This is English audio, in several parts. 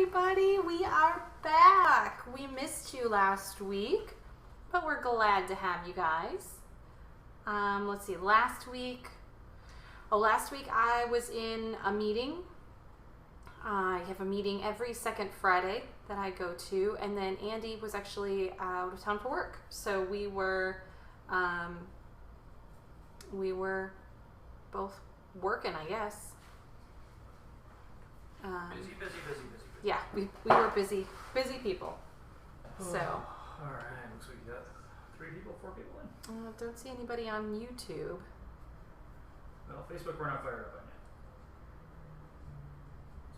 everybody, we are back. We missed you last week, but we're glad to have you guys. Let's see, last week I was in a meeting. I have a meeting every second Friday that I go to, and then Andy was actually out of town for work, so we were both working, I guess. Busy. Yeah, we were busy people. So. All right, looks like you got 3 people, 4 people in. Don't see anybody on YouTube. Well, Facebook we're not fired up on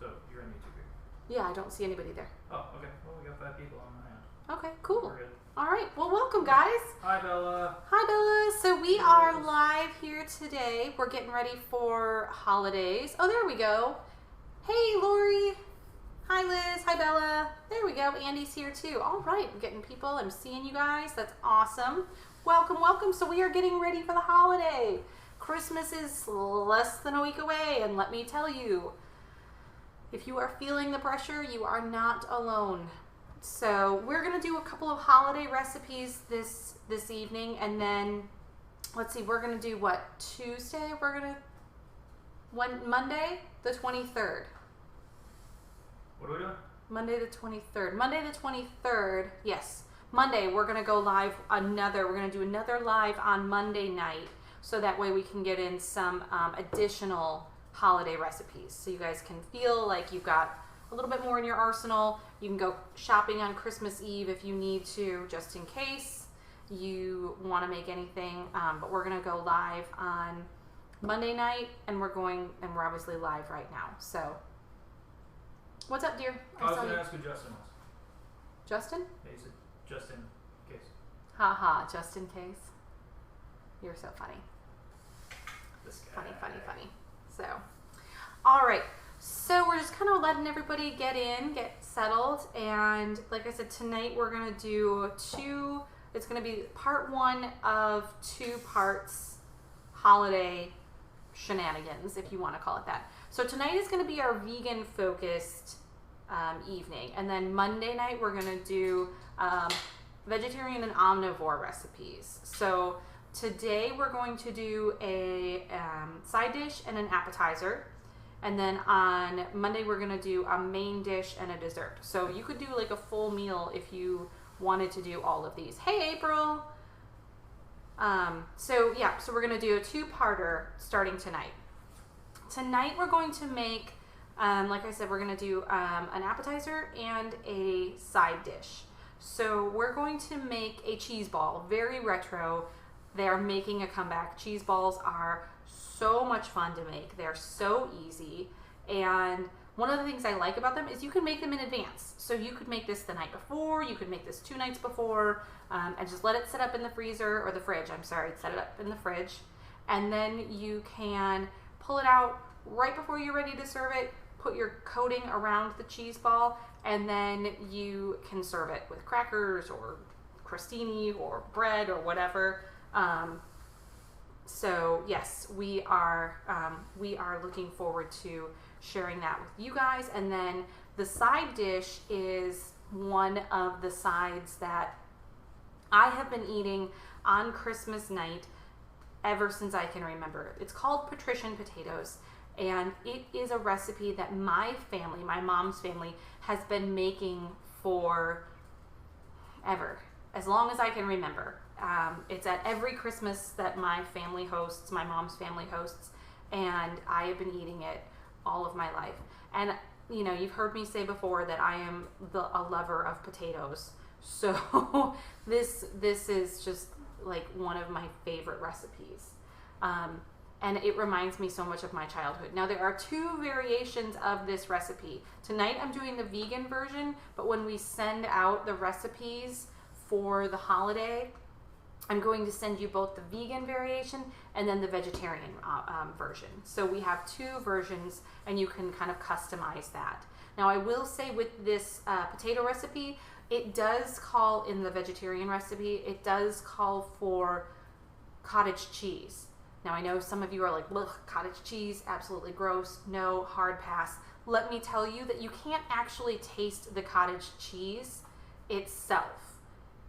yet. So you're on YouTube here. Yeah, I don't see anybody there. Oh, okay. Well, we got 5 people on my end. Okay, cool. We're good. All right. Well, welcome, guys. Hi, Bella. Hi, Bella. So we are live here today. We're getting ready for holidays. Oh, there we go. Hey, Lori. Hi, Liz. Hi, Bella. There we go. Andy's here, too. All right. I'm getting people. I'm seeing you guys. That's awesome. Welcome. So we are getting ready for the holiday. Christmas is less than a week away, and let me tell you, if you are feeling the pressure, you are not alone. So we're going to do a couple of holiday recipes this evening, and then, let's see, we're going to do what? Tuesday? Monday the 23rd. What are we doing? Monday the 23rd. Monday the 23rd, yes. Monday, we're going to go live we're going to do another live on Monday night, so that way we can get in some additional holiday recipes. So you guys can feel like you've got a little bit more in your arsenal. You can go shopping on Christmas Eve if you need to, just in case you want to make anything. But we're going to go live on Monday night, and we're obviously live right now. So, what's up, dear? I was going to ask who Justin was. Justin? Yeah, he said just in case. Haha, just in case. You're so funny. This guy. Funny. So, all right. So we're just kind of letting everybody get settled. And like I said, tonight we're going to do it's going to be part 1 of 2 parts holiday shenanigans, if you want to call it that. So tonight is going to be our vegan focused evening. And then Monday night we're going to do vegetarian and omnivore recipes. So today we're going to do a side dish and an appetizer. And then on Monday we're going to do a main dish and a dessert. So you could do like a full meal if you wanted to do all of these. Hey, April! So we're going to do a 2-parter starting tonight. Tonight we're going to make, like I said, we're going to do an appetizer and a side dish. So we're going to make a cheese ball, very retro. They are making a comeback. Cheese balls are so much fun to make. They're so easy. And one of the things I like about them is you can make them in advance. So you could make this the night before, you could make this 2 nights before, and just let it set up in the freezer, or the fridge, set it up in the fridge. And then you can pull it out right before you're ready to serve it, put your coating around the cheese ball, and then you can serve it with crackers or crostini or bread or whatever. So yes, we are looking forward to sharing that with you guys. And then the side dish is one of the sides that I have been eating on Christmas night ever since I can remember. It's called Patrician potatoes, and it is a recipe that my family, my mom's family, has been making for ever, as long as I can remember. It's at every Christmas that my family hosts, my mom's family hosts, and I have been eating it all of my life. And you know, you've heard me say before that I am a lover of potatoes. So this is just like one of my favorite recipes. And it reminds me so much of my childhood. Now, there are 2 variations of this recipe. Tonight I'm doing the vegan version, but when we send out the recipes for the holiday, I'm going to send you both the vegan variation and then the vegetarian version. So we have 2 versions, and you can kind of customize that. Now, I will say with this potato recipe, it does call, in the vegetarian recipe, it does call for cottage cheese. Now I know some of you are like, ugh, cottage cheese, absolutely gross. No, hard pass. Let me tell you that you can't actually taste the cottage cheese itself.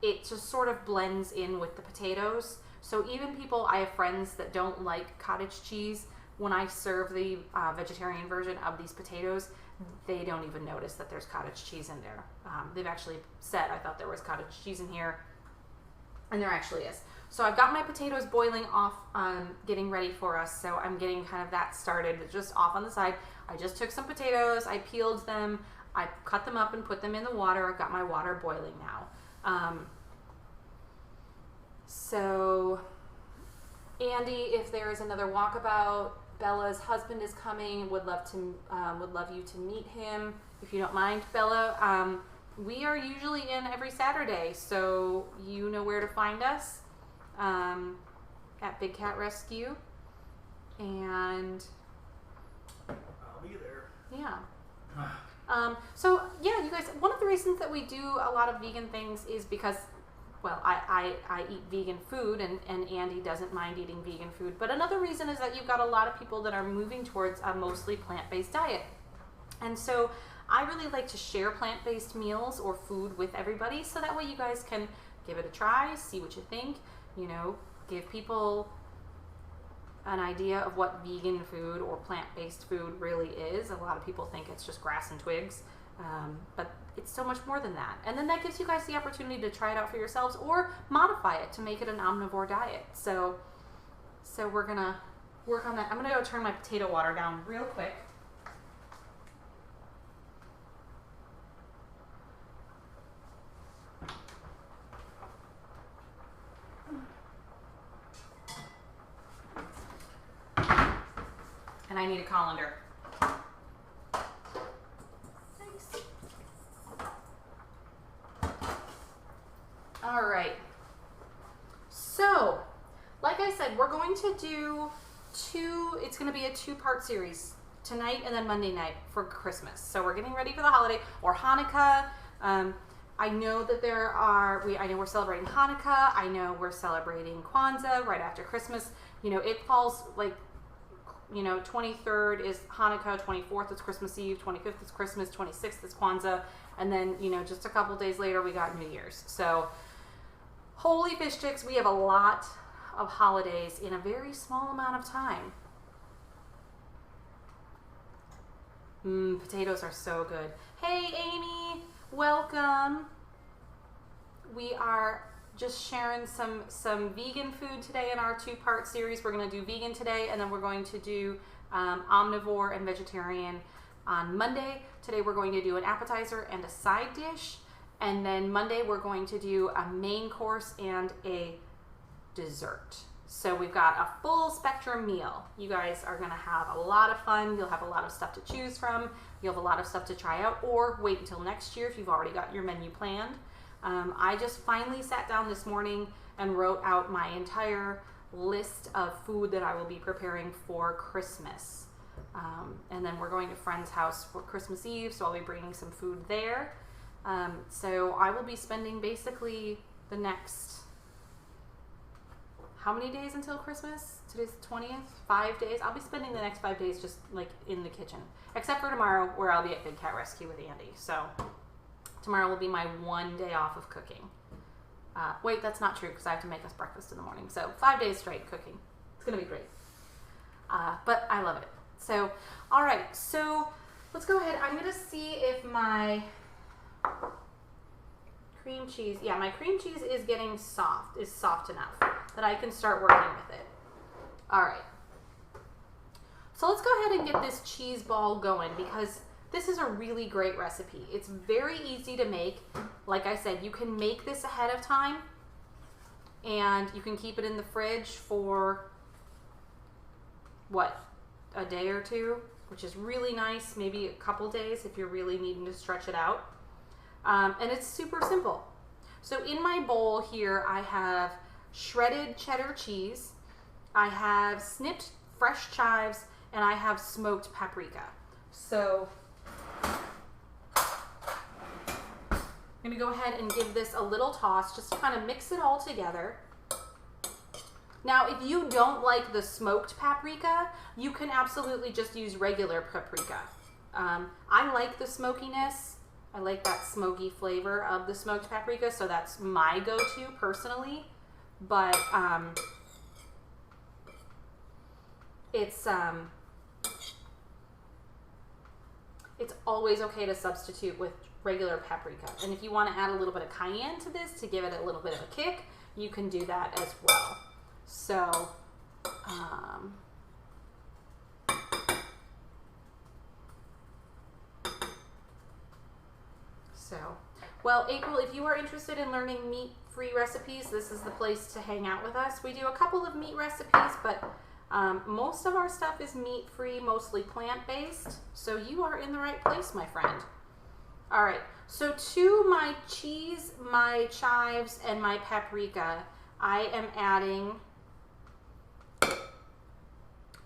It just sort of blends in with the potatoes. So even people, I have friends that don't like cottage cheese, when I serve the vegetarian version of these potatoes, they don't even notice that there's cottage cheese in there. They've actually said, I thought there was cottage cheese in here, and there actually is. So I've got my potatoes boiling off, getting ready for us. So I'm getting kind of that started, just off on the side. I just took some potatoes, I peeled them, I cut them up and put them in the water. I've got my water boiling now. So Andy, if there is another walkabout, Bella's husband is coming. Would love you to meet him if you don't mind, Bella. We are usually in every Saturday, so you know where to find us at Big Cat Rescue, and I'll be there. yeah. So yeah, you guys. One of the reasons that we do a lot of vegan things is because, well, I eat vegan food, and Andy doesn't mind eating vegan food. But another reason is that you've got a lot of people that are moving towards a mostly plant-based diet. And so I really like to share plant-based meals or food with everybody, so that way you guys can give it a try, see what you think, you know, give people an idea of what vegan food or plant-based food really is. A lot of people think it's just grass and twigs. But it's so much more than that. And then that gives you guys the opportunity to try it out for yourselves or modify it to make it an omnivore diet. So we're gonna work on that. I'm gonna go turn my potato water down real quick. And I need a colander. All right, so like I said, we're going to do it's going to be a two-part series, tonight and then Monday night for Christmas. So we're getting ready for the holiday, or Hanukkah. I know that I know we're celebrating Hanukkah. I know we're celebrating Kwanzaa right after Christmas. You know, it falls like, you know, 23rd is Hanukkah, 24th is Christmas Eve, 25th is Christmas, 26th is Kwanzaa, and then, you know, just a couple days later we got New Year's. So holy fish sticks, we have a lot of holidays in a very small amount of time. Potatoes are so good. Hey Amy, welcome. We are just sharing some vegan food today in our two-part series. We're going to do vegan today, and then we're going to do omnivore and vegetarian on Monday. Today we're going to do an appetizer and a side dish. And then Monday we're going to do a main course and a dessert. So we've got a full spectrum meal. You guys are gonna have a lot of fun. You'll have a lot of stuff to choose from. You'll have a lot of stuff to try out, or wait until next year if you've already got your menu planned. I just finally sat down this morning and wrote out my entire list of food that I will be preparing for Christmas. And then we're going to a friend's house for Christmas Eve, so I'll be bringing some food there. So I will be spending basically the next, how many days until Christmas? Today's the 20th, 5 days. I'll be spending the next 5 days just like in the kitchen, except for tomorrow where I'll be at Big Cat Rescue with Andy. So tomorrow will be my 1 day off of cooking. Wait, that's not true because I have to make us breakfast in the morning. So 5 days straight cooking. It's going to be great. But I love it. So, all right. So let's go ahead. I'm going to see if my cream cheese, my cream cheese is getting soft, is soft enough that I can start working with it. All right. So let's go ahead and get this cheese ball going because this is a really great recipe. It's very easy to make. Like I said, you can make this ahead of time and you can keep it in the fridge for a day or two, which is really nice. Maybe a couple days if you're really needing to stretch it out. And it's super simple. So in my bowl here, I have shredded cheddar cheese, I have snipped fresh chives, and I have smoked paprika. So I'm going to go ahead and give this a little toss just to kind of mix it all together. Now, if you don't like the smoked paprika, you can absolutely just use regular paprika. I like the smokiness. I like that smoky flavor of the smoked paprika, so that's my go-to personally. But it's always okay to substitute with regular paprika. And if you want to add a little bit of cayenne to this to give it a little bit of a kick, you can do that as well. So, well, April, if you are interested in learning meat-free recipes, this is the place to hang out with us. We do a couple of meat recipes, but most of our stuff is meat-free, mostly plant-based. So you are in the right place, my friend. All right, so to my cheese, my chives, and my paprika, I am adding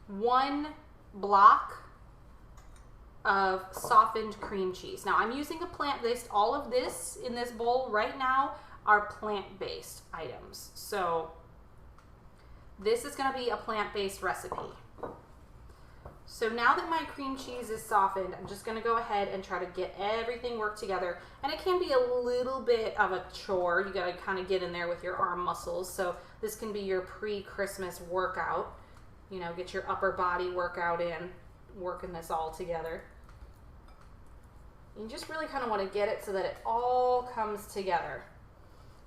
1 block of softened cream cheese. Now I'm using a plant-based. All of this in this bowl right now are plant-based items. So this is going to be a plant-based recipe. So now that my cream cheese is softened, I'm just going to go ahead and try to get everything worked together. And it can be a little bit of a chore. You got to kind of get in there with your arm muscles. So this can be your pre-Christmas workout. You know, get your upper body workout in, working this all together. You just really kind of want to get it so that it all comes together.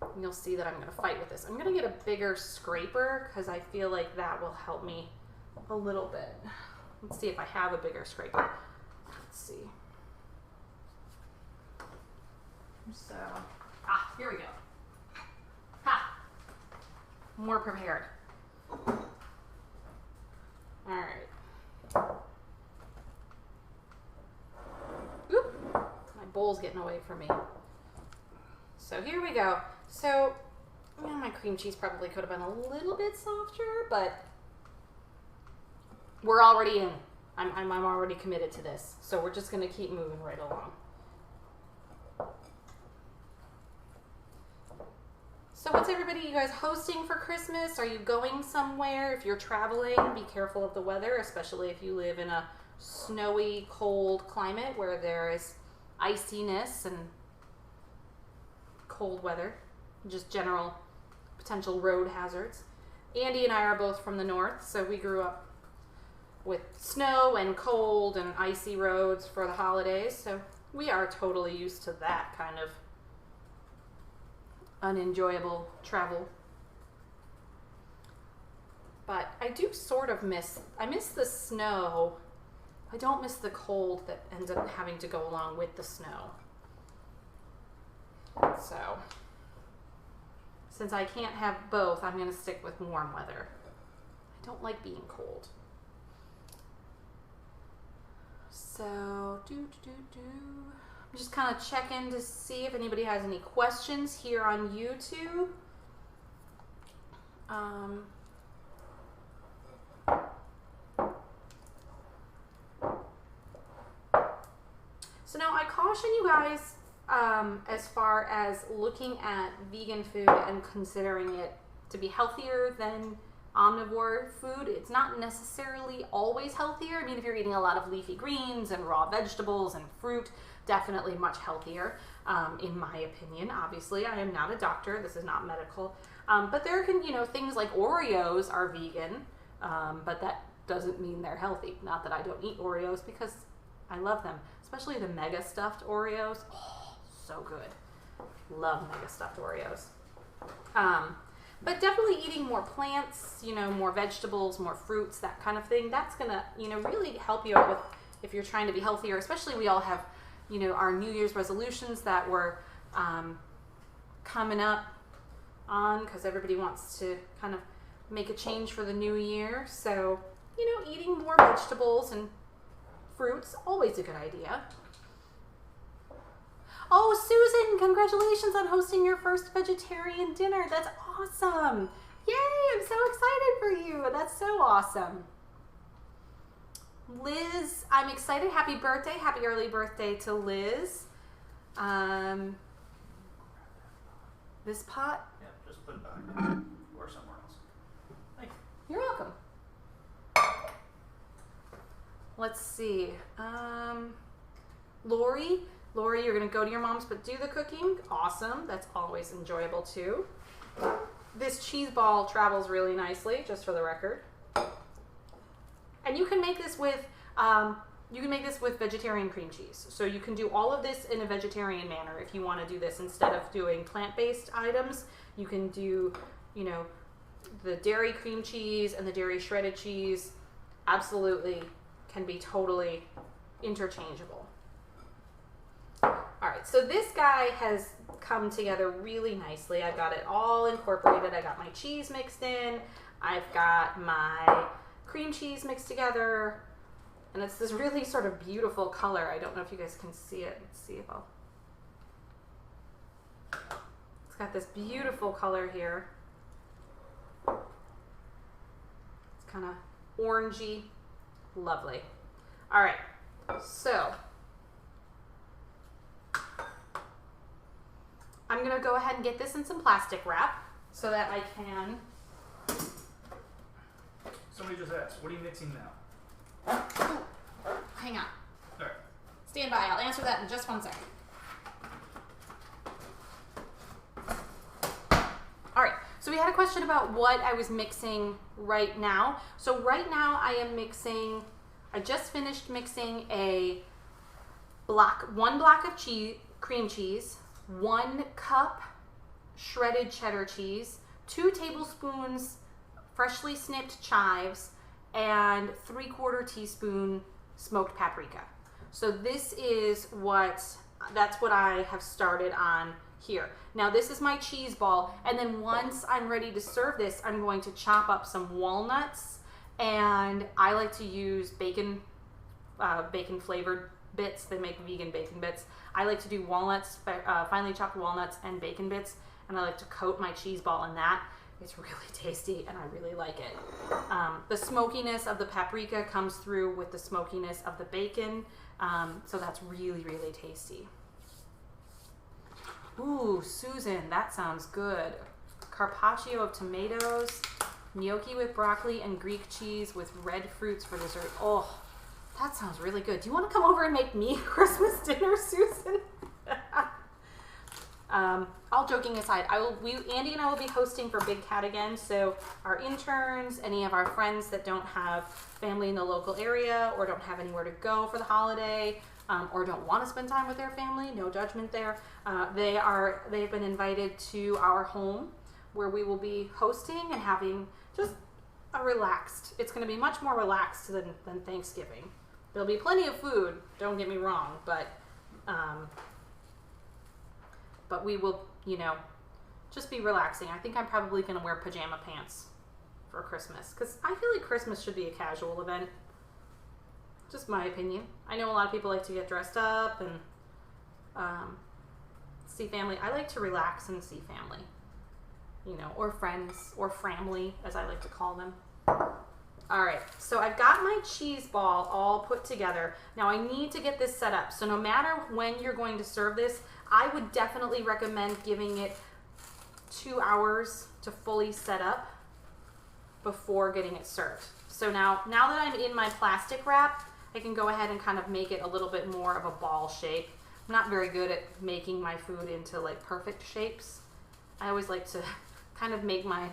And you'll see that I'm going to fight with this. I'm going to get a bigger scraper because I feel like that will help me a little bit. Let's see if I have a bigger scraper. Let's see. So, here we go. Ha! More prepared. All right. Oop! My bowl's getting away from me. So here we go. So, my cream cheese probably could have been a little bit softer, but we're already in. I'm already committed to this. So we're just going to keep moving right along. So what's everybody, you guys hosting for Christmas? Are you going somewhere? If you're traveling, be careful of the weather, especially if you live in a snowy, cold climate where there is iciness and cold weather, just general potential road hazards. Andy and I are both from the north, so we grew up with snow and cold and icy roads for the holidays, so we are totally used to that kind of unenjoyable travel. But I do sort of miss the snow. I don't miss the cold that ends up having to go along with the snow. So, since I can't have both, I'm going to stick with warm weather. I don't like being cold. So, I'm just kind of checking to see if anybody has any questions here on YouTube. So now I caution you guys as far as looking at vegan food and considering it to be healthier than omnivore food. It's not necessarily always healthier. I mean, if you're eating a lot of leafy greens and raw vegetables and fruit, definitely much healthier, in my opinion. Obviously, I am not a doctor. This is not medical. But there can, things like Oreos are vegan, but that doesn't mean they're healthy. Not that I don't eat Oreos because I love them, especially the mega stuffed Oreos. Oh, so good. Love mega stuffed Oreos. But definitely eating more plants, more vegetables, more fruits, that kind of thing. That's going to, really help you out with if you're trying to be healthier. Especially we all have, our New Year's resolutions that we're coming up on because everybody wants to kind of make a change for the new year. So, eating more vegetables and fruits, always a good idea. Oh, Susan, congratulations on hosting your first vegetarian dinner. That's awesome. Yay, I'm so excited for you. That's so awesome. Liz, I'm excited. Happy birthday. Happy early birthday to Liz. This pot? Yeah, just put it back or somewhere else. Thank You're welcome. Let's see. Lori, you're gonna go to your mom's but do the cooking. Awesome. That's always enjoyable too. This cheese ball travels really nicely, just for the record. And you can make this with vegetarian cream cheese. So you can do all of this in a vegetarian manner if you want to do this instead of doing plant-based items. You can do, you know, the dairy cream cheese and the dairy shredded cheese. Absolutely can be totally interchangeable. All right, so this guy has come together really nicely. I've got it all incorporated. I got my cheese mixed in. I've got my cream cheese mixed together. And it's this really sort of beautiful color. I don't know if you guys can see it. Let's see if I'll... It's got this beautiful color here. It's kind of orangey. Lovely. All right, so I'm gonna go ahead and get this in some plastic wrap so that I can... Somebody just asked, what are you mixing now? Ooh, hang on. All right. Stand by. I'll answer that in just 1 second. All right. So we had a question about what I was mixing right now. So right now I am mixing... I just finished mixing one block of cream cheese, 1 cup shredded cheddar cheese, 2 tablespoons freshly snipped chives, and 3/4 teaspoon smoked paprika. So that's what I have started on here. Now this is my cheese ball, and then once I'm ready to serve this, I'm going to chop up some walnuts, and I like to use bacon flavored bits. They make vegan bacon bits. I like to do walnuts, finely chopped walnuts and bacon bits, and I like to coat my cheese ball in that. It's really tasty, and I really like it. The smokiness of the paprika comes through with the smokiness of the bacon, so that's really, really tasty. Ooh, Susan, that sounds good. Carpaccio of tomatoes, gnocchi with broccoli, and Greek cheese with red fruits for dessert. Oh, that sounds really good. Do you want to come over and make me Christmas dinner, Susan? All joking aside, Andy and I will be hosting for Big Cat again, so our interns, any of our friends that don't have family in the local area or don't have anywhere to go for the holiday, or don't want to spend time with their family, no judgment there, they've been invited to our home where we will be hosting and having just a relaxed, it's going to be much more relaxed than Thanksgiving. There'll be plenty of food, don't get me wrong, but we will, just be relaxing. I think I'm probably going to wear pajama pants for Christmas, because I feel like Christmas should be a casual event. Just my opinion. I know a lot of people like to get dressed up and see family. I like to relax and see family, or friends, or family, as I like to call them. All right, so I've got my cheese ball all put together. Now I need to get this set up. So no matter when you're going to serve this, I would definitely recommend giving it 2 hours to fully set up before getting it served. So now that I'm in my plastic wrap, I can go ahead and kind of make it a little bit more of a ball shape. I'm not very good at making my food into like perfect shapes. I always like to kind of make my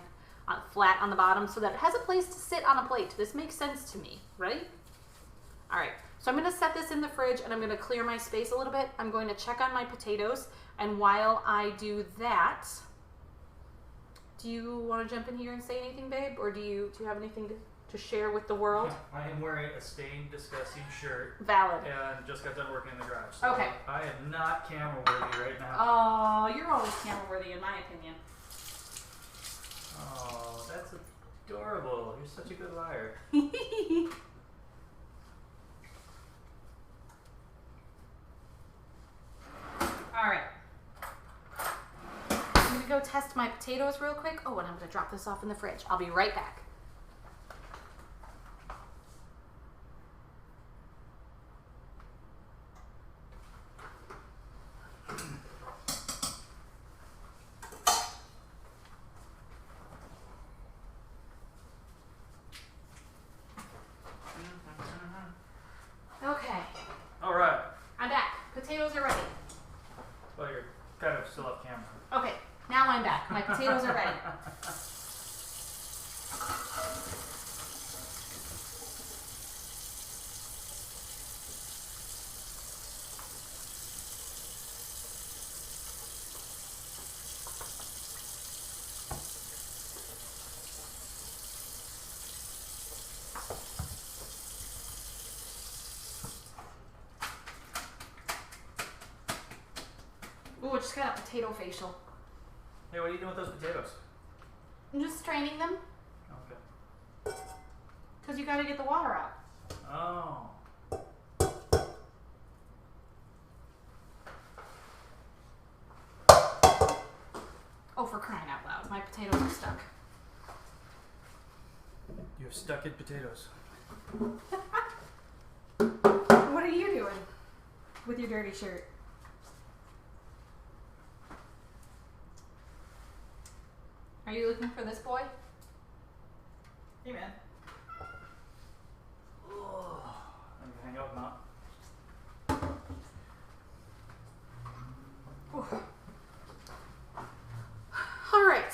flat on the bottom so that it has a place to sit on a plate. This makes sense to me, right? All right, so I'm gonna set this in the fridge and I'm gonna clear my space a little bit. I'm going to check on my potatoes, and while I do that, do you want to jump in here and say anything, babe? Or do you have anything to share with the world? I am wearing a stained, disgusting shirt. Valid. And just got done working in the garage. So okay. I am not camera worthy right now. Oh, you're always camera worthy in my opinion. Oh, that's adorable. You're such a good liar. All right. I'm going to go test my potatoes real quick. Oh, and I'm going to drop this off in the fridge. I'll be right back. still off camera. Okay, now I'm back. My potatoes are ready. Ooh, I just got a potato facial. Hey, what are you doing with those potatoes? I'm just straining them Okay. because you got to get the water out. Oh. Oh, for crying out loud. My potatoes are stuck. You have stuck in potatoes. What are you doing with your dirty shirt? Are you looking for this boy? Hey, man. Oh. I'm gonna hang out with Mom. All right.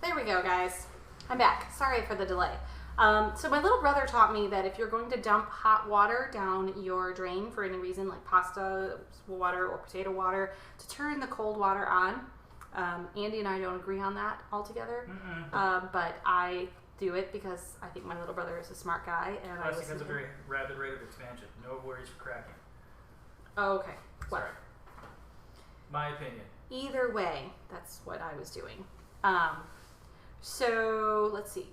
There we go, guys. I'm back. Sorry for the delay. So my little brother taught me that if you're going to dump hot water down your drain for any reason, like pasta water or potato water, to turn the cold water on. Andy and I don't agree on that altogether, but I do it because I think my little brother is a smart guy, and I think has a very rapid rate of expansion. No worries for cracking. Oh, okay. Well, Sorry. My opinion. either way, that's what I was doing. So let's see.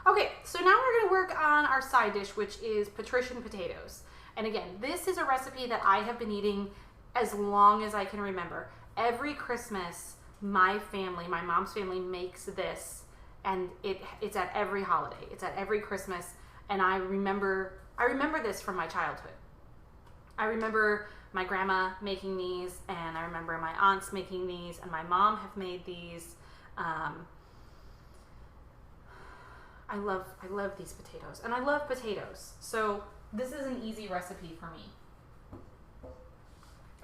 Okay, so now we're going to work on our side dish, which is Patrician potatoes. And again, this is a recipe that I have been eating as long as I can remember. Every Christmas, my family, my mom's family, makes this, and it's at every holiday. It's at every Christmas, and I remember this from my childhood. I remember my grandma making these, and I remember my aunts making these, and my mom have made these. I love these potatoes, and I love potatoes. So this is an easy recipe for me.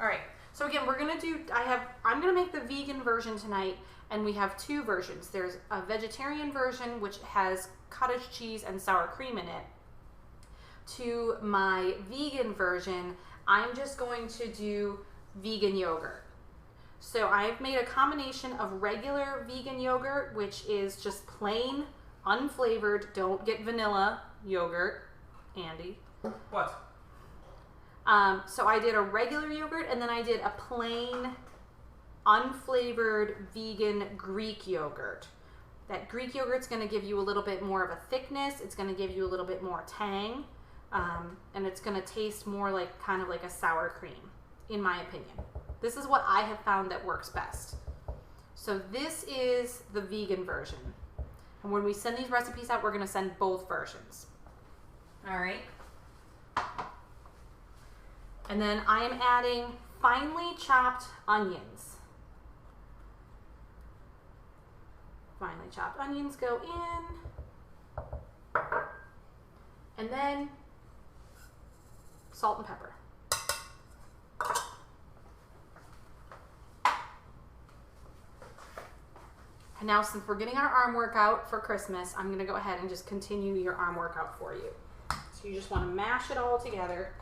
All right. So again, I'm gonna make the vegan version tonight, and we have two versions. There's a vegetarian version which has cottage cheese and sour cream in it. To my vegan version, I'm just going to do vegan yogurt. So I've made a combination of regular vegan yogurt, which is just plain, unflavored, don't get vanilla yogurt, Andy. What? So I did a regular yogurt, and then I did a plain, unflavored vegan Greek yogurt. That Greek yogurt's going to give you a little bit more of a thickness. It's going to give you a little bit more tang, and it's going to taste more like kind of like a sour cream, in my opinion. This is what I have found that works best. So this is the vegan version. And when we send these recipes out, we're going to send both versions. All right. And then I am adding finely chopped onions. Finely chopped onions go in. And then salt and pepper. And now, since we're getting our arm workout for Christmas, I'm going to go ahead and just continue your arm workout for you. So you just want to mash it all together.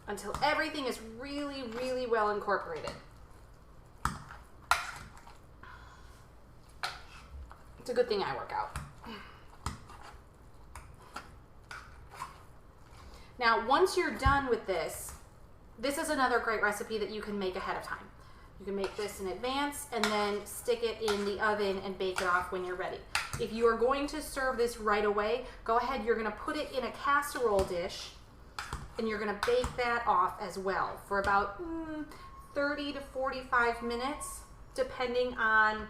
Until everything is really, really well incorporated. It's a good thing I work out. Now, once you're done with this, this is another great recipe that you can make ahead of time. You can make this in advance and then stick it in the oven and bake it off when you're ready. If you are going to serve this right away, go ahead, you're going to put it in a casserole dish, and you're going to bake that off as well for about 30 to 45 minutes, depending on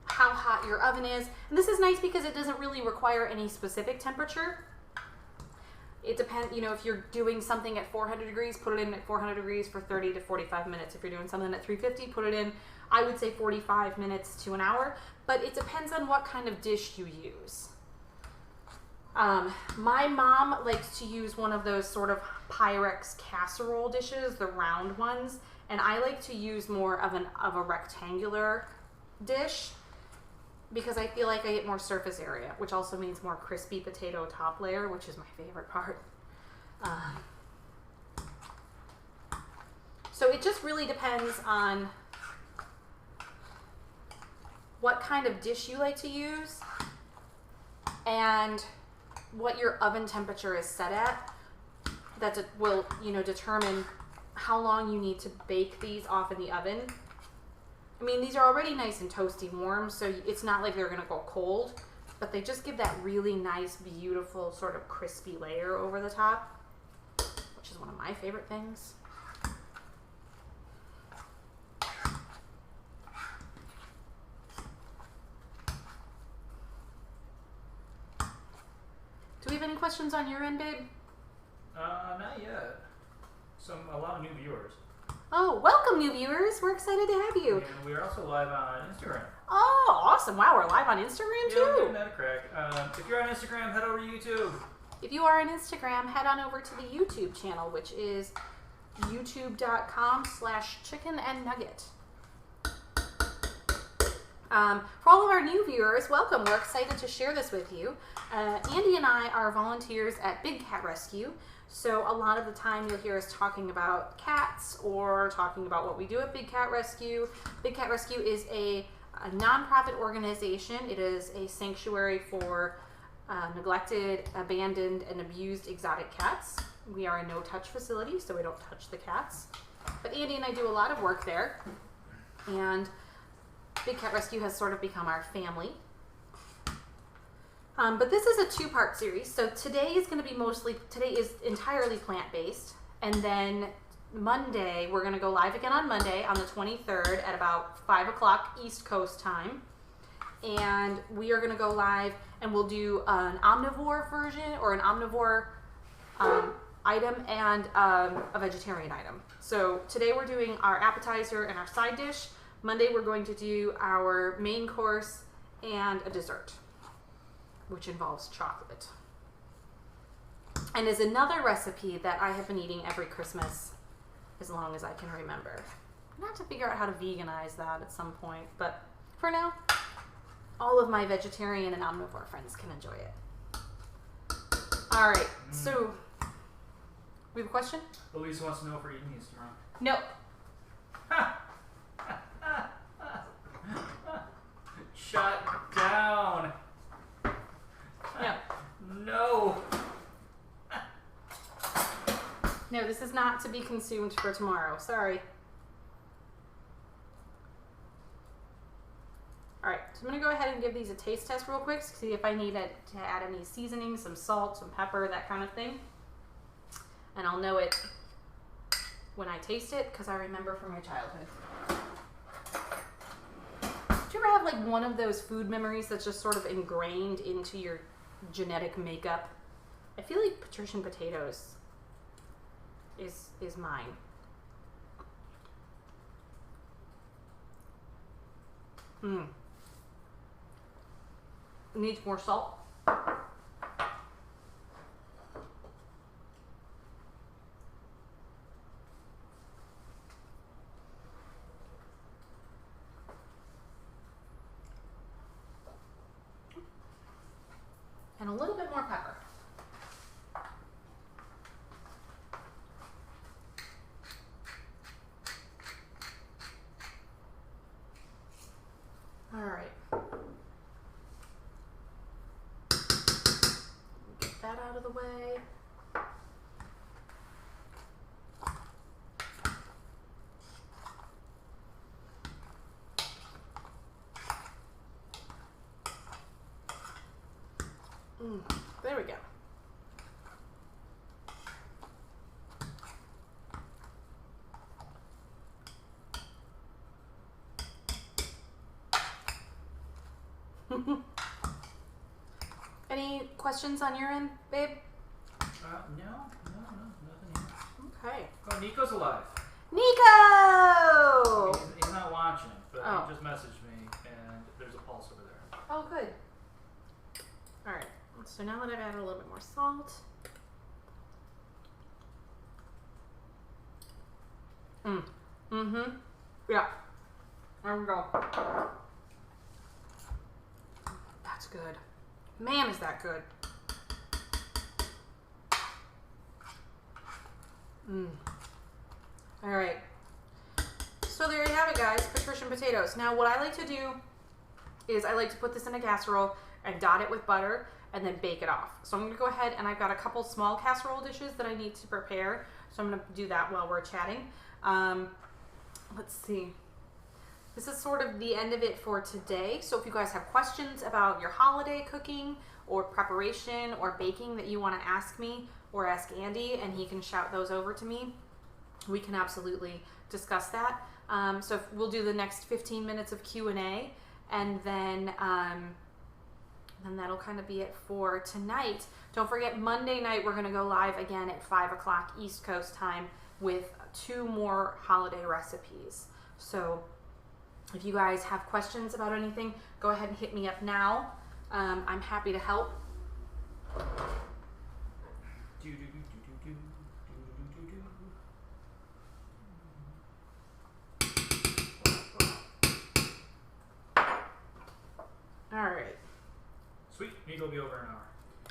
how hot your oven is. And this is nice because it doesn't really require any specific temperature. It depends, if you're doing something at 400 degrees, put it in at 400 degrees for 30 to 45 minutes. If you're doing something at 350, put it in I would say 45 minutes to an hour, but it depends on what kind of dish you use. My mom likes to use one of those sort of Pyrex casserole dishes, the round ones, and I like to use more of a rectangular dish because I feel like I get more surface area, which also means more crispy potato top layer, which is my favorite part. So it just really depends on what kind of dish you like to use and what your oven temperature is set at. That will, determine how long you need to bake these off in the oven. I mean, these are already nice and toasty warm, so it's not like they're gonna go cold, but they just give that really nice, beautiful sort of crispy layer over the top, which is one of my favorite things. Do we have any questions on your end, babe? Not yet. A lot of new viewers. Oh, welcome, new viewers. We're excited to have you. And we are also live on Instagram. Oh, awesome. Wow, we're live on Instagram, too. Yeah, we're getting that a crack. If you're on Instagram, head over to YouTube. If you are on Instagram, head on over to the YouTube channel, which is youtube.com/chickenandnugget. For all of our new viewers, welcome. We're excited to share this with you. Andy and I are volunteers at Big Cat Rescue, so a lot of the time you'll hear us talking about cats or talking about what we do at Big Cat Rescue. Big Cat Rescue is a nonprofit organization. It is a sanctuary for neglected, abandoned, and abused exotic cats. We are a no-touch facility, so we don't touch the cats. But Andy and I do a lot of work there, and Big Cat Rescue has sort of become our family. But this is a two-part series. So today is entirely plant-based. And then Monday, we're going to go live again on Monday on the 23rd at about 5 o'clock East Coast time. And we are going to go live and we'll do an omnivore version or an omnivore item and a vegetarian item. So today we're doing our appetizer and our side dish. Monday we're going to do our main course and a dessert, which involves chocolate. And is another recipe that I have been eating every Christmas as long as I can remember. I'm gonna have to figure out how to veganize that at some point, but for now, all of my vegetarian and omnivore friends can enjoy it. All right, so we have a question? Elisa wants to know if we're eating these tomorrow. No. Shut down. No. No. No, this is not to be consumed for tomorrow. Sorry. All right, so I'm going to go ahead and give these a taste test real quick, see if I need to add any seasoning, some salt, some pepper, that kind of thing. And I'll know it when I taste it because I remember from my childhood. Do you ever have like one of those food memories that's just sort of ingrained into your genetic makeup? I feel like Patrician potatoes is mine. Needs more salt. And a little bit more pepper. All right. Get that out of the way. There we go. Any questions on your end, babe? No, nothing here. Okay. Oh, Nico's alive. Nico! He's not watching, but Oh. he just messaged me, and there's a pulse over there. Oh, good. All right. So now that I've added a little bit more salt. Yeah. There we go. That's good. Man, is that good. All right. So there you have it, guys. Patrician potatoes. Now, what I like to do is I like to put this in a casserole and dot it with butter and then bake it off. So I'm going to go ahead and I've got a couple small casserole dishes that I need to prepare. So I'm going to do that while we're chatting. Let's see. This is sort of the end of it for today. So if you guys have questions about your holiday cooking or preparation or baking that you want to ask me or ask Andy, and he can shout those over to me, we can absolutely discuss that. So we'll do the next 15 minutes of Q&A, and then that'll kind of be it for tonight. Don't forget, Monday night we're going to go live again at 5 o'clock East Coast time with 2 more holiday recipes. So if you guys have questions about anything, go ahead and hit me up now. I'm happy to help. All right. Sweet. Nico will be over in an hour.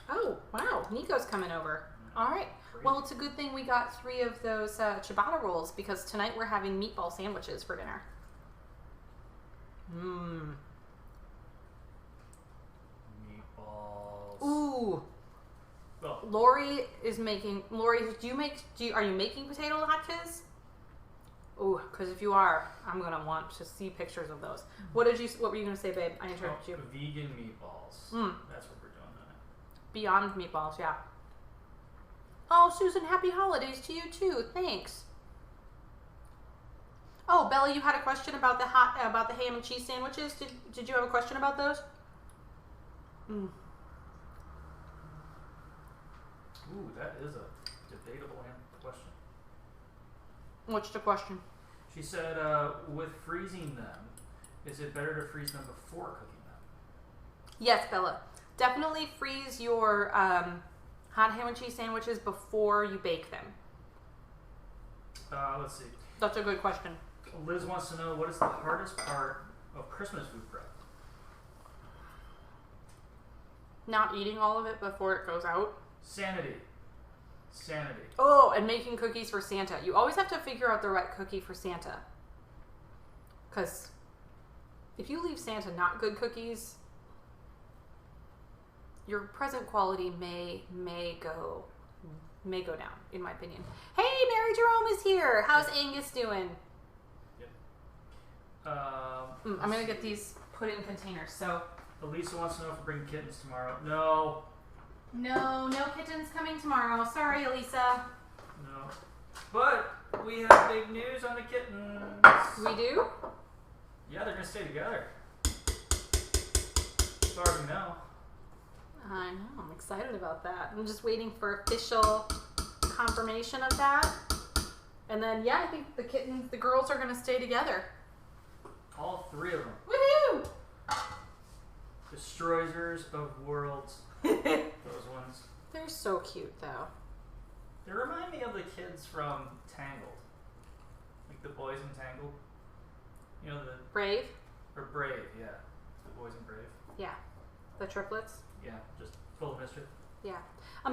Oh, wow. Nico's coming over. All right. Well, it's a good thing we got 3 of those ciabatta rolls, because tonight we're having meatball sandwiches for dinner. Meatballs. Ooh. Well, Lori is making. Lori, are you making potato latkes? Ooh, because if you are, I'm gonna want to see pictures of those. What were you gonna say, babe? I interrupted you. Vegan meatballs. That's what we're doing tonight. Beyond meatballs, yeah. Oh, Susan, happy holidays to you too. Thanks. Oh, Bella, you had a question about the ham and cheese sandwiches. Did you have a question about those? Ooh, that is a debatable question. What's the question? She said, with freezing them, is it better to freeze them before cooking them? Yes, Bella. Definitely freeze your hot ham and cheese sandwiches before you bake them. Let's see. That's a good question. Liz wants to know, what is the hardest part of Christmas food prep? Not eating all of it before it goes out. Sanity. Oh, and making cookies for Santa. You always have to figure out the right cookie for Santa. Because if you leave Santa not good cookies, your present quality may go down, in my opinion. Hey, Mary Jerome is here. How's Angus doing? Yep. I'm going to get these put in containers. So Elisa wants to know if we're bringing kittens tomorrow. No kittens coming tomorrow. Sorry, Elisa. No. But we have big news on the kittens. We do? Yeah, they're going to stay together. As far as we know. I know. I'm excited about that. I'm just waiting for official confirmation of that. And then, yeah, I think the girls are going to stay together. All 3 of them. Woohoo! Destroyers of worlds. Those ones. They're so cute, though. They remind me of the kids from Tangled. Like the boys in Tangled. You know, the... Brave? Or Brave, yeah. The boys in Brave. Yeah. The triplets? Yeah, just full of mischief. Yeah.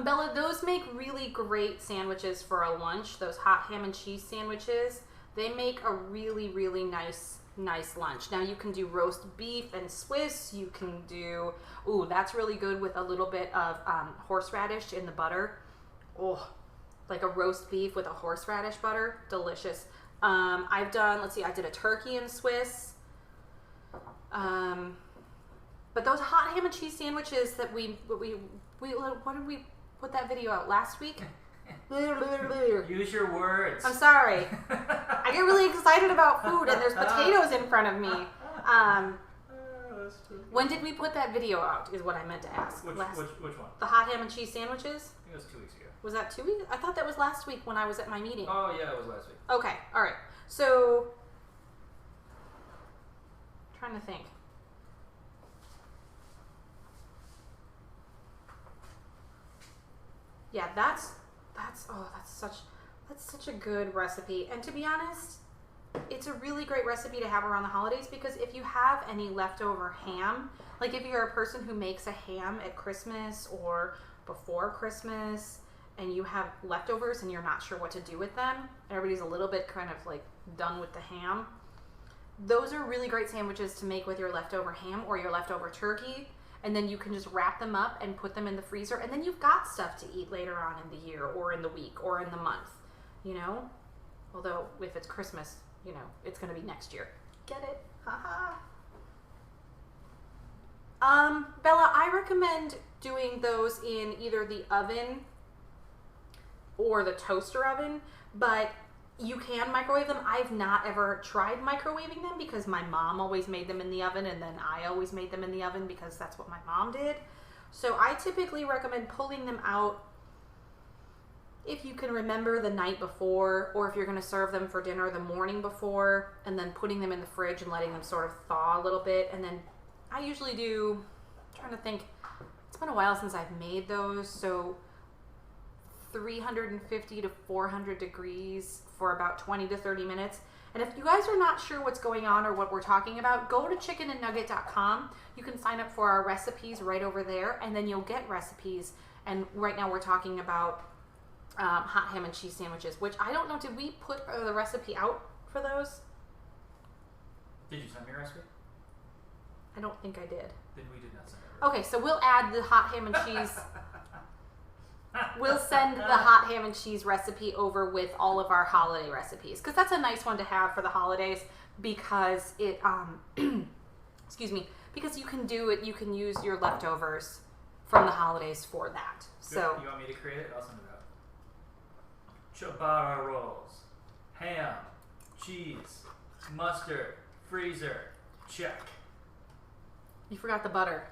Bella, those make really great sandwiches for a lunch. Those hot ham and cheese sandwiches. They make a really, really nice lunch. Now you can do roast beef and Swiss. You can do, ooh, that's really good with a little bit of horseradish in the butter. Oh, like a roast beef with a horseradish butter. Delicious. I've done, let's see, I did a turkey and Swiss. But those hot ham and cheese sandwiches that when did we put that video out? Last week? Use your words. I'm sorry. I get really excited about food and there's potatoes in front of me. When did we put that video out is what I meant to ask. Which one? The hot ham and cheese sandwiches? I think it was 2 weeks ago. Was that 2 weeks? I thought that was last week when I was at my meeting. Oh, yeah, it was last week. Okay, all right. So trying to think. Yeah, that's such a good recipe. And to be honest, it's a really great recipe to have around the holidays, because if you have any leftover ham, like if you're a person who makes a ham at Christmas or before Christmas and you have leftovers and you're not sure what to do with them, everybody's a little bit kind of like done with the ham, those are really great sandwiches to make with your leftover ham or your leftover turkey. And then you can just wrap them up and put them in the freezer, and then you've got stuff to eat later on in the year or in the week or in the month, you know? Although if it's Christmas, you know, it's going to be next year. Get it? Haha. Bella, I recommend doing those in either the oven or the toaster oven, but you can microwave them. I've not ever tried microwaving them because my mom always made them in the oven, and then I always made them in the oven because that's what my mom did. So I typically recommend pulling them out if you can remember the night before, or if you're going to serve them for dinner the morning before, and then putting them in the fridge and letting them sort of thaw a little bit. And then I usually do, I'm trying to think, it's been a while since I've made those, so 350 to 400 degrees for about 20 to 30 minutes. And if you guys are not sure what's going on or what we're talking about, go to chickenandnugget.com. You can sign up for our recipes right over there, and then you'll get recipes. And right now we're talking about hot ham and cheese sandwiches, which I don't know, did we put the recipe out for those? Did you send me a recipe? I don't think I did. Then we did not send it. Okay, so we'll add the hot ham and cheese. We'll send the hot ham and cheese recipe over with all of our holiday recipes, because that's a nice one to have for the holidays, because it excuse me, because you can do it, you can use your leftovers from the holidays for that. So you want me to create it? I'll send it out. Ciabatta rolls, ham, cheese, mustard, freezer, check. You forgot the butter.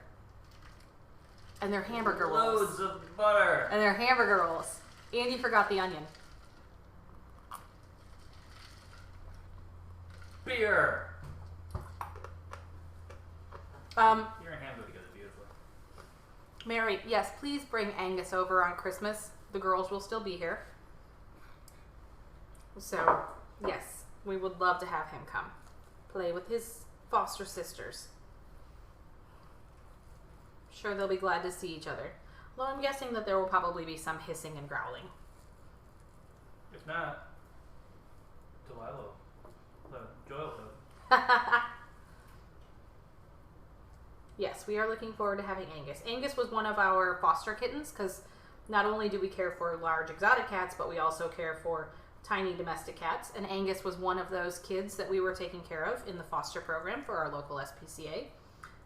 And their hamburger rolls. Loads of butter. And their hamburger rolls. And you forgot the onion. Beer. Beer and ham go together beautifully. Mary, yes, please bring Angus over on Christmas. The girls will still be here. So, yes, we would love to have him come play with his foster sisters. Sure, they'll be glad to see each other. Although I'm guessing that there will probably be some hissing and growling. If not, Joel will. Yes, we are looking forward to having Angus. Angus was one of our foster kittens, because not only do we care for large exotic cats, but we also care for tiny domestic cats. And Angus was one of those kids that we were taking care of in the foster program for our local SPCA.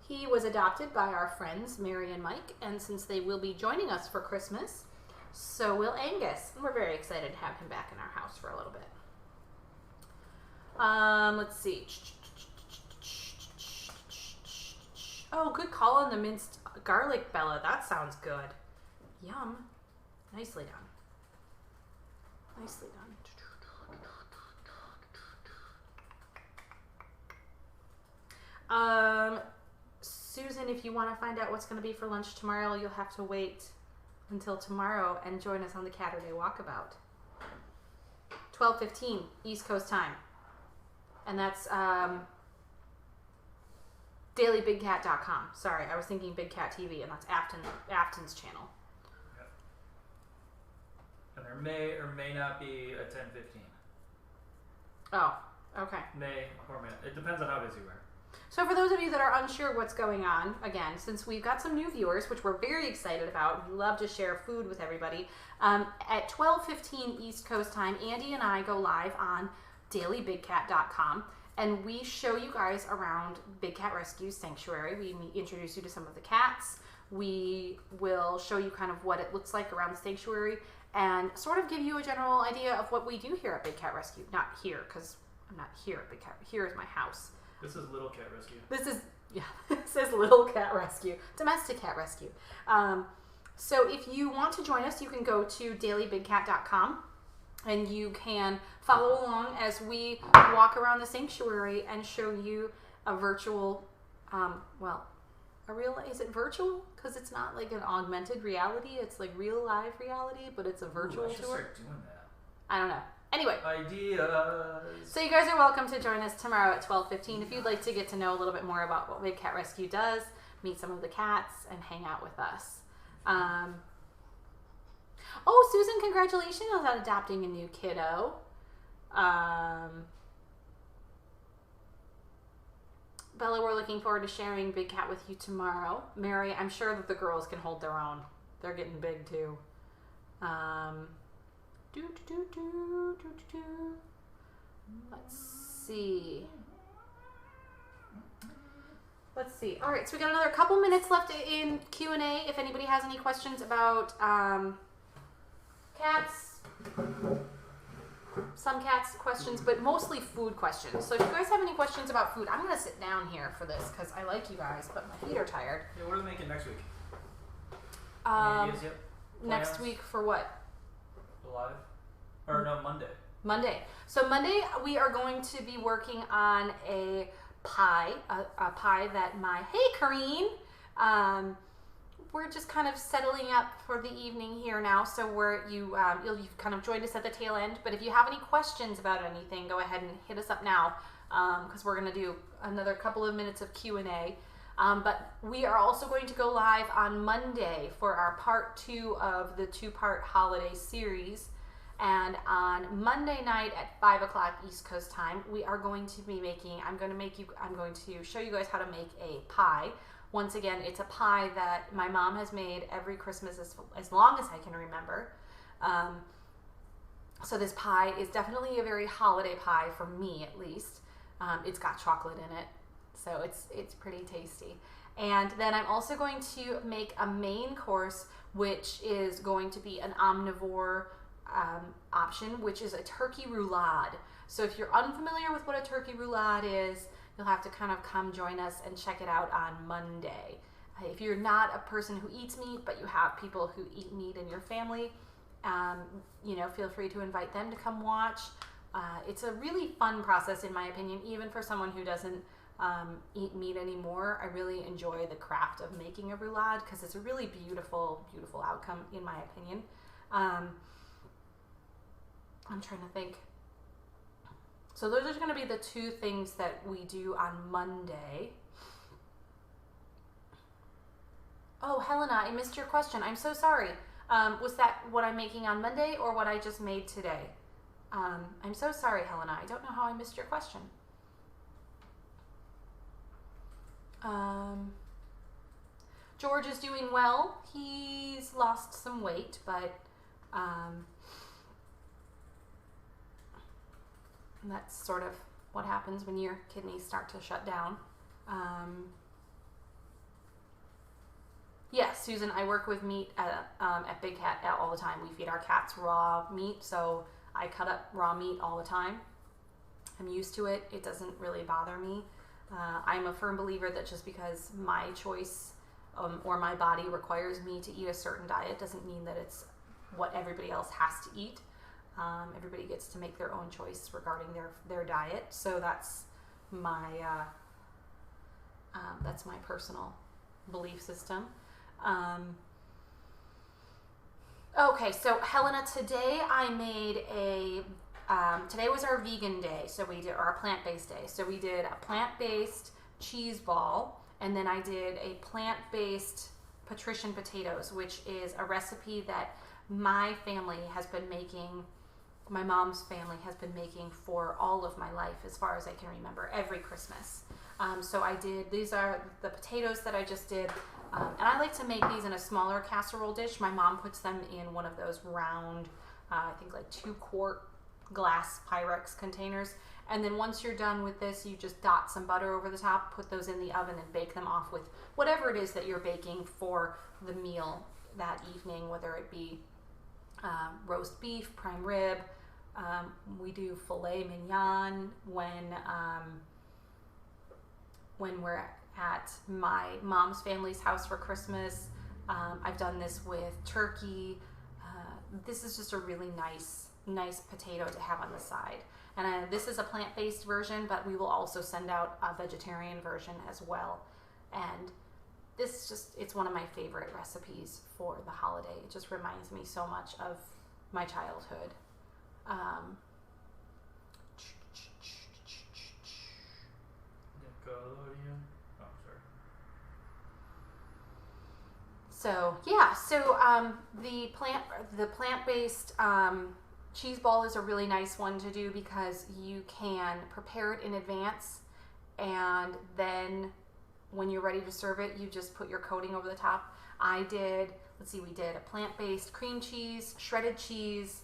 He was adopted by our friends, Mary and Mike, and since they will be joining us for Christmas, so will Angus. And we're very excited to have him back in our house for a little bit. Let's see. Oh, good call on the minced garlic, Bella. That sounds good. Yum. Nicely done. Nicely done. Susan, if you want to find out what's going to be for lunch tomorrow, you'll have to wait until tomorrow and join us on the Catterday Walkabout. 12:15 East Coast time. And that's dailybigcat.com. Sorry, I was thinking Big Cat TV, and that's Afton's channel. Yep. And there may or may not be a 10:15. Oh, okay. May or may not. It depends on how busy we are. So for those of you that are unsure what's going on, again, since we've got some new viewers, which we're very excited about, we love to share food with everybody, at 12:15 East Coast time, Andy and I go live on dailybigcat.com, and we show you guys around Big Cat Rescue Sanctuary. We introduce you to some of the cats. We will show you kind of what it looks like around the sanctuary and sort of give you a general idea of what we do here at Big Cat Rescue. Not here, because I'm not here at Big Cat. Here is my house. This is Little Cat Rescue. This is Little Cat Rescue, Domestic Cat Rescue. So if you want to join us, you can go to dailybigcat.com and you can follow along as we walk around the sanctuary and show you a virtual, is it virtual? Because it's not like an augmented reality. It's like real live reality, but it's a virtual I should tour. start doing that. I don't know. Anyway. Ideas. So you guys are welcome to join us tomorrow at 12:15 if you'd like to get to know a little bit more about what Big Cat Rescue does, meet some of the cats, and hang out with us. Oh, Susan, congratulations on adopting a new kiddo. Bella, we're looking forward to sharing Big Cat with you tomorrow. Mary, I'm sure that the girls can hold their own. They're getting big too. Let's see. All right, so we got another couple minutes left in Q&A. If anybody has any questions about cats, some cats questions, but mostly food questions. So if you guys have any questions about food, I'm going to sit down here for this because I like you guys, but my feet are tired. Yeah, what are they making next week? Any ideas yet? Next week for what? Live? Or no, Monday. Monday. So Monday we are going to be working on a pie, a pie that hey Kareen, we're just kind of settling up for the evening here now. So you've kind of joined us at the tail end. But if you have any questions about anything, go ahead and hit us up now because we're going to do another couple of minutes of Q&A. But we are also going to go live on Monday for our part 2 of the 2-part holiday series. And on Monday night at 5 o'clock East Coast time, we are going to be I'm going to show you guys how to make a pie. Once again, it's a pie that my mom has made every Christmas as long as I can remember. So this pie is definitely a very holiday pie for me, at least. It's got chocolate in it, so it's pretty tasty. And then I'm also going to make a main course, which is going to be an omnivore option, which is a turkey roulade. So if you're unfamiliar with what a turkey roulade is, you'll have to kind of come join us and check it out on Monday. If you're not a person who eats meat, but you have people who eat meat in your family, feel free to invite them to come watch. It's a really fun process, in my opinion, even for someone who doesn't eat meat anymore. I really enjoy the craft of making a roulade because it's a really beautiful, beautiful outcome, in my opinion. I'm trying to think. So those are going to be the 2 things that we do on Monday. Oh, Helena, I missed your question. I'm so sorry. Was that what I'm making on Monday or what I just made today? I'm so sorry, Helena. I don't know how I missed your question. George is doing well. He's lost some weight, but that's sort of what happens when your kidneys start to shut down. Yes, Susan, I work with meat at Big Cat all the time. We feed our cats raw meat, so I cut up raw meat all the time. I'm used to it. It doesn't really bother me. I'm a firm believer that just because my choice or my body requires me to eat a certain diet doesn't mean that it's what everybody else has to eat. Everybody gets to make their own choice regarding their diet. So that's my personal belief system. Okay, so Helena, today I made today was our vegan day, so we did our plant-based day. So we did a plant-based cheese ball, and then I did a plant-based Patrician potatoes, which is a recipe that my family has been making. My mom's family has been making for all of my life, as far as I can remember, every Christmas. So these are the potatoes that I just did. And I like to make these in a smaller casserole dish. My mom puts them in one of those round, I think like 2-quart glass Pyrex containers. And then once you're done with this, you just dot some butter over the top, put those in the oven and bake them off with whatever it is that you're baking for the meal that evening, whether it be roast beef, prime rib. We do filet mignon when we're at my mom's family's house for Christmas. I've done this with turkey. This is just a really nice nice potato to have on the side. And this is a plant-based version, but we will also send out a vegetarian version as well. And it's one of my favorite recipes for the holiday. It just reminds me so much of my childhood. Nickelodeon. Oh, sorry. So yeah, the plant-based cheese ball is a really nice one to do because you can prepare it in advance, and then when you're ready to serve it, you just put your coating over the top. We did a plant-based cream cheese, shredded cheese,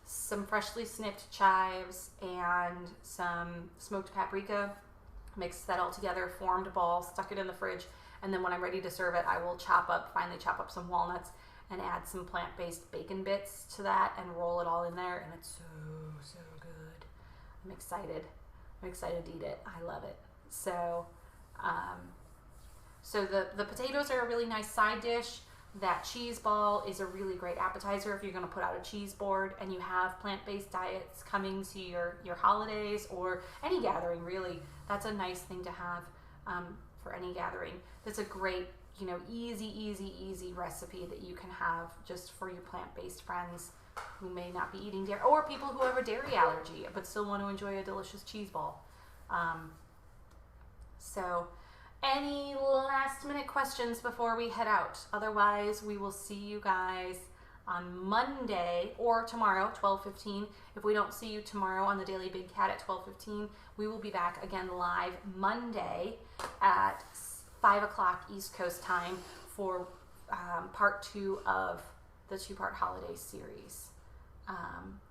some freshly snipped chives, and some smoked paprika. Mixed that all together, formed a ball, stuck it in the fridge, and then when I'm ready to serve it, I will finally chop up some walnuts and add some plant-based bacon bits to that and roll it all in there, and it's so good. I'm excited to eat it. I love it. So the potatoes are a really nice side dish. That cheese ball is a really great appetizer if you're going to put out a cheese board and you have plant-based diets coming to your holidays or any gathering, really. That's a nice thing to have for any gathering. That's a great, easy recipe that you can have just for your plant-based friends who may not be eating dairy, or people who have a dairy allergy but still want to enjoy a delicious cheese ball. So any last minute questions before we head out? Otherwise, we will see you guys on Monday or tomorrow, 12:15. If we don't see you tomorrow on the Daily Big Cat at 12:15, we will be back again live Monday at 5 o'clock East Coast time for part 2 of the 2-part holiday series.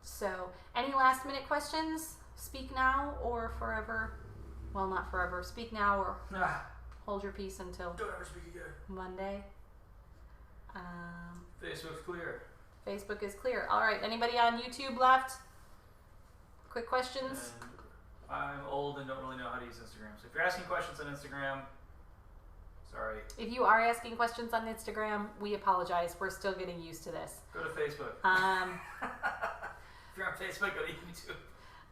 So any last minute questions? Speak now or forever. Well, not forever. Speak now or hold your peace until Don't ever speak again. Monday. Facebook's clear. Facebook is clear. All right. Anybody on YouTube left? Quick questions? And I'm old and don't really know how to use Instagram. So if you're asking questions on Instagram, sorry. If you are asking questions on Instagram, we apologize. We're still getting used to this. Go to Facebook. If you're on Facebook, go to YouTube.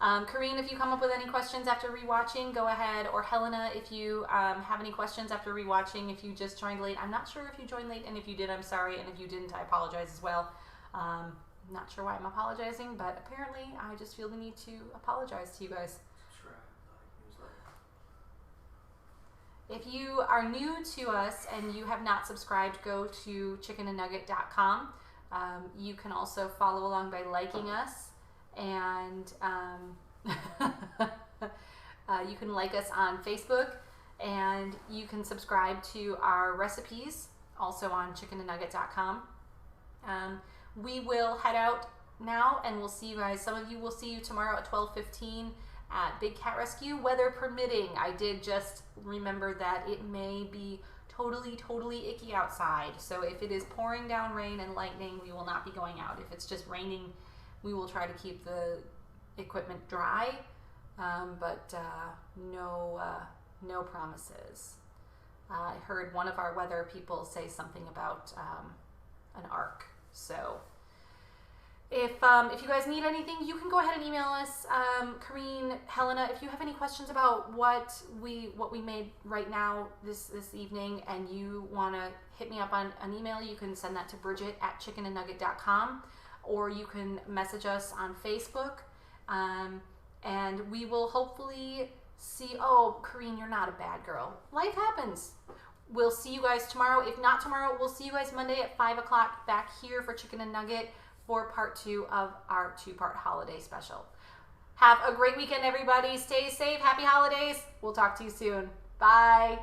Kareen, if you come up with any questions after rewatching, go ahead. Or Helena, if you have any questions after rewatching, if you just joined late. I'm not sure if you joined late, and if you did, I'm sorry. And if you didn't, I apologize as well. Not sure why I'm apologizing, but apparently I just feel the need to apologize to you guys. If you are new to us and you have not subscribed, go to chickenandnugget.com. You can also follow along by liking us. And you can like us on Facebook, and you can subscribe to our recipes also on chickenandnugget.com. We will head out now, and we'll see you guys. Some of you will see you tomorrow at 12:15 at Big Cat Rescue, weather permitting. I did just remember that it may be totally icky outside. So if it is pouring down rain and lightning, we will not be going out. If it's just raining, we will try to keep the equipment dry, but no promises. I heard one of our weather people say something about an arc. So if you guys need anything, you can go ahead and email us. Kareen, Helena, if you have any questions about what we made right now this evening, and you want to hit me up on an email, you can send that to Bridget@chickenandnugget.com. Or you can message us on Facebook, and we will hopefully see. Oh, Kareen, you're not a bad girl. Life happens. We'll see you guys tomorrow. If not tomorrow, we'll see you guys Monday at 5 o'clock back here for Chicken and Nugget for part 2 of our 2-part holiday special. Have a great weekend, everybody. Stay safe. Happy holidays. We'll talk to you soon. Bye.